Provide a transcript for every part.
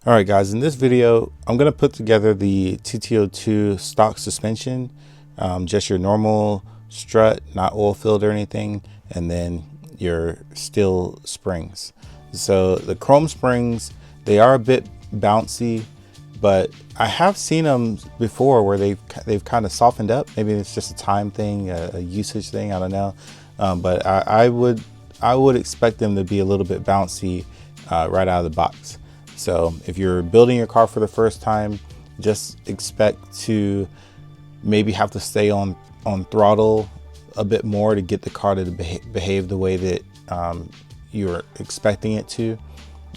All right guys, in this video I'm going to put together the TT02 stock suspension, just your normal strut, not oil filled or anything, and then your steel springs. So the chrome springs, they are a bit bouncy, but I have seen them before where they've kind of softened up. Maybe it's just a time thing, a usage thing, I don't know. But I would expect them to be a little bit bouncy right out of the box. So if you're building your car for the first time, just expect to maybe have to stay on throttle a bit more to get the car to behave the way that you're expecting it to.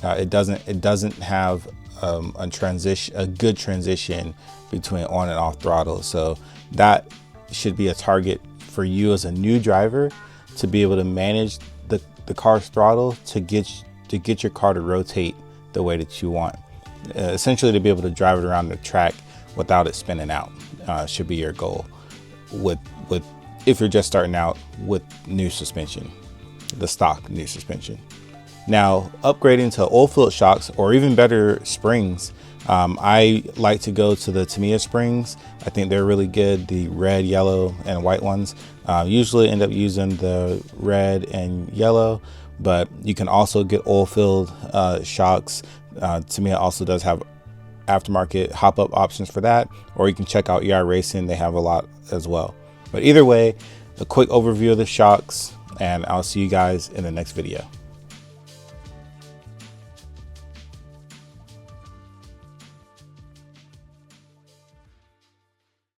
It doesn't have a good transition between on and off throttle. So that should be a target for you as a new driver, to be able to manage the car's throttle to get your car to rotate the way that you want, essentially to be able to drive it around the track without it spinning out. Should be your goal with if you're just starting out with new suspension, the stock new suspension. Now, upgrading to oil filled shocks or even better springs, I like to go to the Tamiya springs. I think they're really good, the red, yellow, and white ones. Usually end up using the red and yellow, but you can also get oil filled shocks. Tamiya also does have aftermarket hop-up options for that, or you can check out ER Racing, they have a lot as well. But either way, a quick overview of the shocks, and I'll see you guys in the next video.